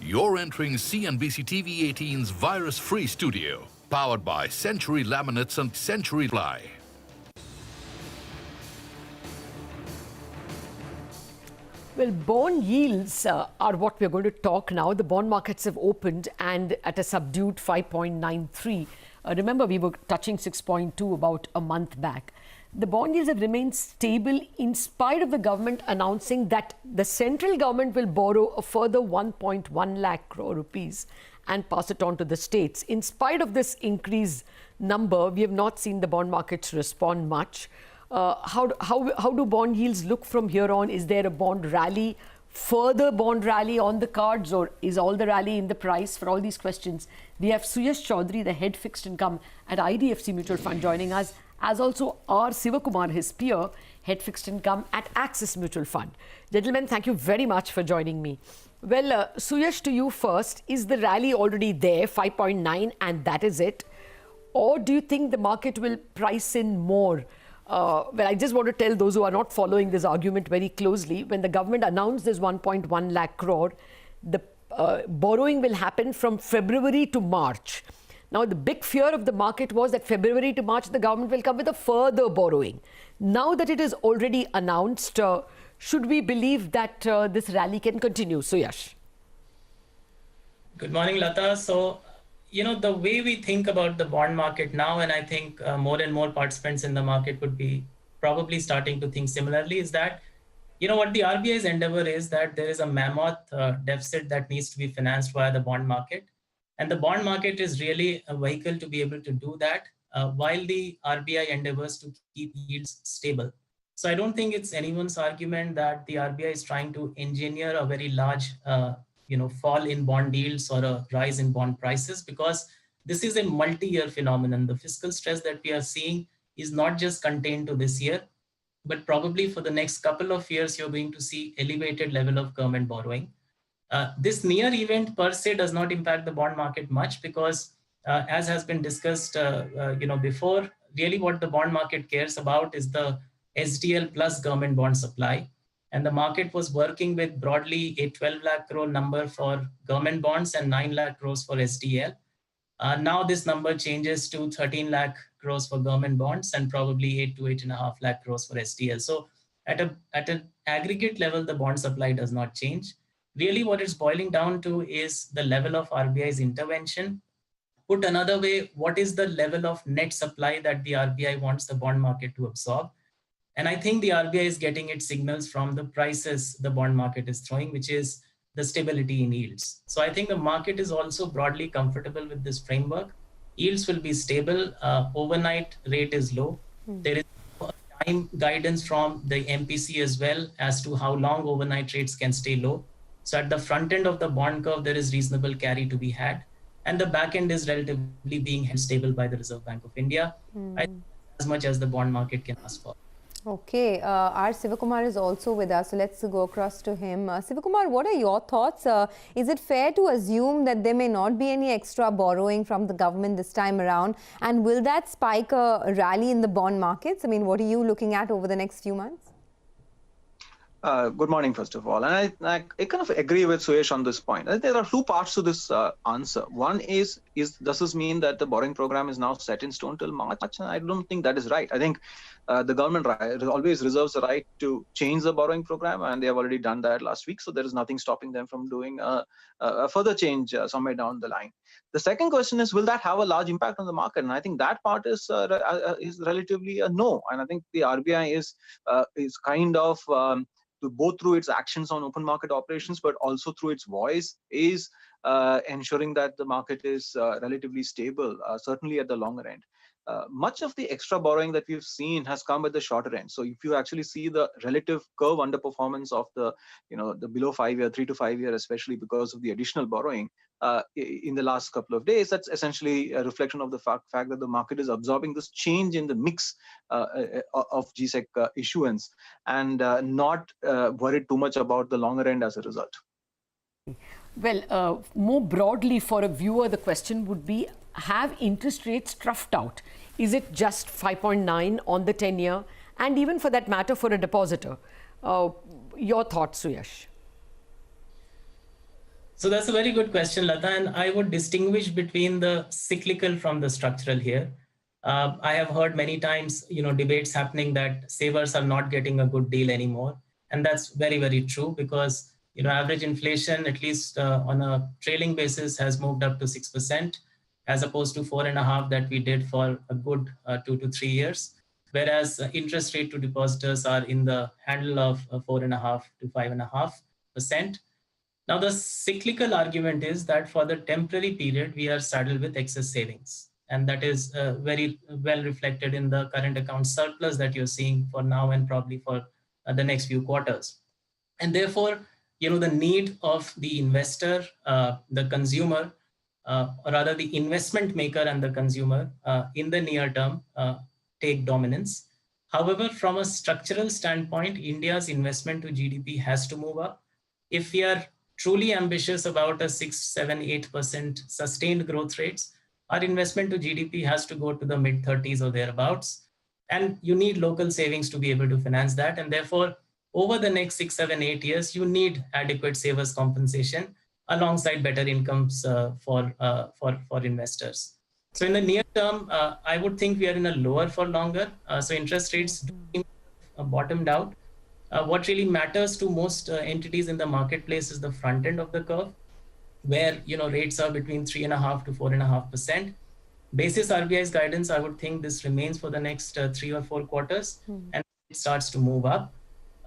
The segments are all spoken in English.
You're entering CNBC TV 18's virus-free studio, powered by Century Laminates and Century Ply. Well, bond yields are what we're going to talk now. The bond markets have opened and at a subdued 5.93. Remember, we were touching 6.2 about a month back. The bond yields have remained stable in spite of the government announcing that the central government will borrow a further 1.1 lakh crore rupees and pass it on to the states. In spite of this increased number, we have not seen the bond markets respond much. How do bond yields look from here on? Is there a bond rally, further bond rally on the cards, or is all the rally in the price? For all these questions, we have Suyash Chaudhary, the head fixed income at IDFC Mutual Fund, joining us, as also R. Sivakumar, his peer, head fixed income at Axis Mutual Fund. Gentlemen, thank you very much for joining me. Well, Suyash, to you first. Is the rally already there, 5.9, and that is it? Or do you think the market will price in more? Well, I just want to tell those who are not following this argument very closely, when the government announced this 1.1 lakh crore, the borrowing will happen from February to March. Now, the big fear of the market was that February to March, the government will come with a further borrowing. Now that it is already announced, should we believe that this rally can continue? Suyash. Good morning, Lata. So, the way we think about the bond market now, and I think more and more participants in the market would be probably starting to think similarly, is that, what the RBI's endeavor is that there is a mammoth deficit that needs to be financed via the bond market. And the bond market is really a vehicle to be able to do that while the RBI endeavors to keep yields stable. So I don't think it's anyone's argument that the RBI is trying to engineer a very large fall in bond yields or a rise in bond prices, because this is a multi-year phenomenon. The fiscal stress that we are seeing is not just contained to this year, but probably for the next couple of years, you're going to see elevated level of government borrowing. This near event per se does not impact the bond market much because, as has been discussed, before, really what the bond market cares about is the SDL plus government bond supply. And the market was working with broadly a 12 lakh crore number for government bonds and 9 lakh crores for SDL. Now this number changes to 13 lakh crores for government bonds and probably 8 to 8.5 lakh crores for SDL. So at an aggregate level, the bond supply does not change. Really what it's boiling down to is the level of RBI's intervention. Put another way, what is the level of net supply that the RBI wants the bond market to absorb? And I think the RBI is getting its signals from the prices the bond market is throwing, which is the stability in yields. So I think the market is also broadly comfortable with this framework. Yields will be stable. Overnight rate is low. There is time guidance from the MPC as well as to how long overnight rates can stay low. So at the front end of the bond curve, there is reasonable carry to be had. And the back end is relatively being held stable by the Reserve Bank of India. I think as much as the bond market can ask for. Okay, R. Sivakumar is also with us, so let's go across to him. Sivakumar, what are your thoughts? Is it fair to assume that there may not be any extra borrowing from the government this time around? And will that spike a rally in the bond markets? I mean, what are you looking at over the next few months? Good morning, first of all. And I kind of agree with Suyash on this point. I think there are two parts to this answer. One is does this mean that the borrowing program is now set in stone till March? And I don't think that is right. I think the government always reserves the right to change the borrowing program, and they have already done that last week. So there is nothing stopping them from doing a further change somewhere down the line. The second question is, will that have a large impact on the market? And I think that part is relatively a no. And I think the RBI is kind of both through its actions on open market operations, but also through its voice, is ensuring that the market is relatively stable, certainly at the longer end. Much of the extra borrowing that we've seen has come at the shorter end. So if you actually see the relative curve underperformance of the below 5 year, 3 to 5 year, especially because of the additional borrowing in the last couple of days, that's essentially a reflection of the fact that the market is absorbing this change in the mix of GSEC issuance and not worried too much about the longer end as a result. Well, more broadly for a viewer, the question would be, have interest rates troughed out? Is it just 5.9 on the 10-year? And even for that matter, for a depositor. Your thoughts, Suyash? So that's a very good question, Lata, and I would distinguish between the cyclical from the structural here. I have heard many times, debates happening that savers are not getting a good deal anymore, and that's very, very true because average inflation, at least on a trailing basis, has moved up to 6%, as opposed to 4.5% that we did for a good 2 to 3 years. Whereas interest rate to depositors are in the handle of 4.5 to 5.5%. Now, the cyclical argument is that for the temporary period, we are saddled with excess savings. And that is very well reflected in the current account surplus that you're seeing for now and probably for the next few quarters. And therefore, the need of the investor, the consumer, or rather the investment maker and the consumer in the near term take dominance. However, from a structural standpoint, India's investment to GDP has to move up. If we are truly ambitious about a 6, 7, 8% sustained growth rates, our investment to GDP has to go to the mid 30s or thereabouts. And you need local savings to be able to finance that. And therefore, over the next 6, 7, 8 years, you need adequate savers compensation alongside better incomes for investors. So in the near term, I would think we are in a lower for longer. So interest rates do seem bottomed out. What really matters to most entities in the marketplace is the front end of the curve, where rates are between 3.5 to 4.5%. Basis RBI's guidance, I would think this remains for the next 3 or 4 quarters, and it starts to move up.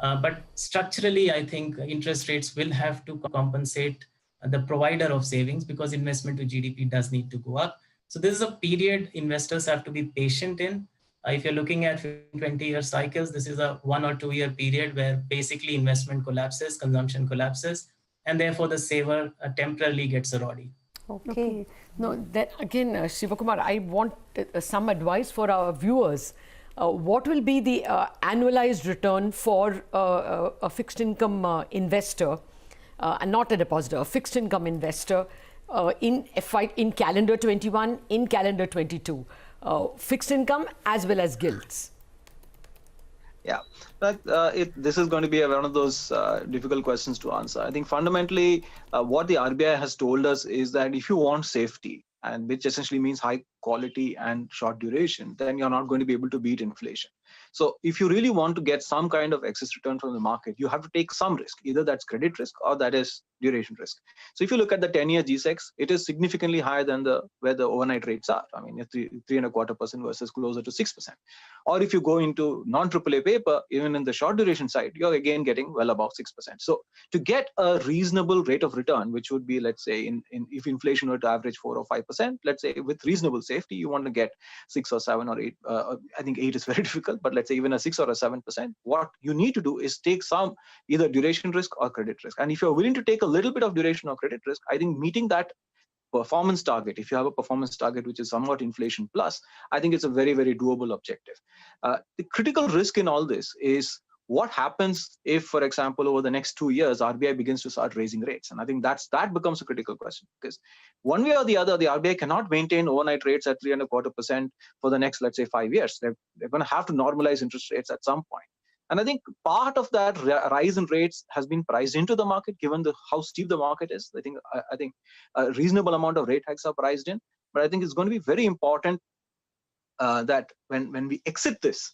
But structurally, I think interest rates will have to compensate the provider of savings because investment to GDP does need to go up. So this is a period investors have to be patient in. If you're looking at 20-year cycles, this is a 1 or 2 year period where basically investment collapses, consumption collapses, and therefore the saver temporarily gets a roddy. Okay. No, then again, Shivakumar, I want some advice for our viewers. What will be the annualized return for a fixed income investor, and not a depositor, a fixed income investor in calendar 21, in calendar 22? Fixed income as well as gilts? Yeah, but this is going to be one of those difficult questions to answer. I think fundamentally what the RBI has told us is that if you want safety, and which essentially means high quality and short duration, then you're not going to be able to beat inflation. So if you really want to get some kind of excess return from the market, you have to take some risk. Either that's credit risk or that is duration risk. So if you look at the 10-year G-Secs, it is significantly higher than where the overnight rates are. I mean, it's 3.25% versus closer to 6%. Or if you go into non-AAA paper, even in the short duration side, you're again getting well above 6%. So to get a reasonable rate of return, which would be, let's say, if inflation were to average 4 or 5%, let's say with reasonable safety, you want to get 6 or 7 or 8. I think 8 is very difficult, but let's say even a 6 or a 7%. What you need to do is take some either duration risk or credit risk. And if you're willing to take a little bit of duration or credit risk, I think meeting that performance target, if you have a performance target which is somewhat inflation plus, I think it's a very, very doable objective. The critical risk in all this is what happens if, for example, over the next 2 years, RBI begins to start raising rates. And I think that becomes a critical question, because one way or the other, the RBI cannot maintain overnight rates at 3.25% for the next, let's say, 5 years. They're going to have to normalize interest rates at some point. And I think part of that rise in rates has been priced into the market, given how steep the market is. I think a reasonable amount of rate hikes are priced in. But I think it's going to be very important that when we exit this,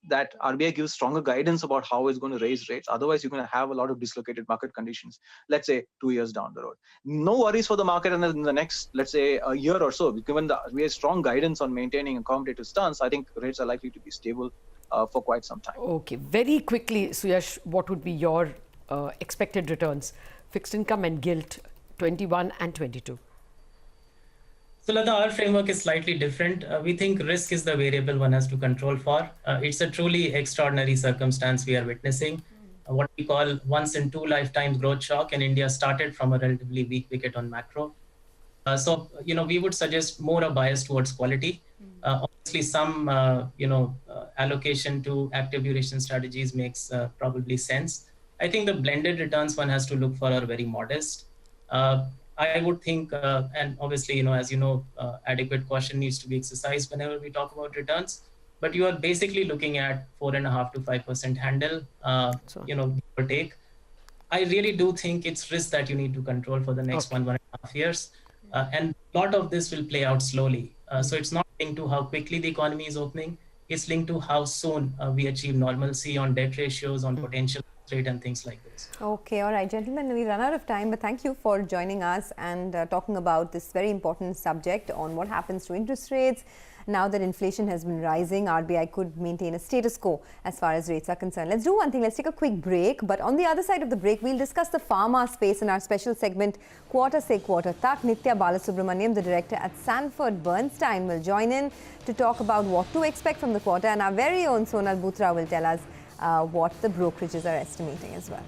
that RBI gives stronger guidance about how it's going to raise rates. Otherwise, you're going to have a lot of dislocated market conditions, let's say 2 years down the road. No worries for the market in the next, let's say, a year or so. Given the RBI's strong guidance on maintaining a accommodative stance, I think rates are likely to be stable for quite some time. Okay, very quickly, Suyash, what would be your expected returns, fixed income and gilt, 21 and 22? So Lata, our framework is slightly different. We think risk is the variable one has to control for. It's a truly extraordinary circumstance we are witnessing. What we call once in 2 lifetimes growth shock, and India started from a relatively weak wicket on macro. So we would suggest more a bias towards quality. Obviously, some allocation to active duration strategies makes probably sense. I think the blended returns one has to look for are very modest. I would think, and obviously, as adequate caution needs to be exercised whenever we talk about returns. But you are basically looking at 4.5 to 5% handle, give or take. I really do think it's risk that you need to control for the next 1.5 years. And a lot of this will play out slowly. So it's not linked to how quickly the economy is opening. It's linked to how soon we achieve normalcy on debt ratios, on potential rate and things like this. Okay, all right, gentlemen, we run out of time, but thank you for joining us and talking about this very important subject on what happens to interest rates. Now that inflation has been rising, RBI could maintain a status quo as far as rates are concerned. Let's do one thing. Let's take a quick break. But on the other side of the break, we'll discuss the pharma space in our special segment, Quarter Se Quarter Tak. Nitya Balasubramaniam, the director at Sanford Bernstein, will join in to talk about what to expect from the quarter. And our very own Sonal Butra will tell us what the brokerages are estimating as well.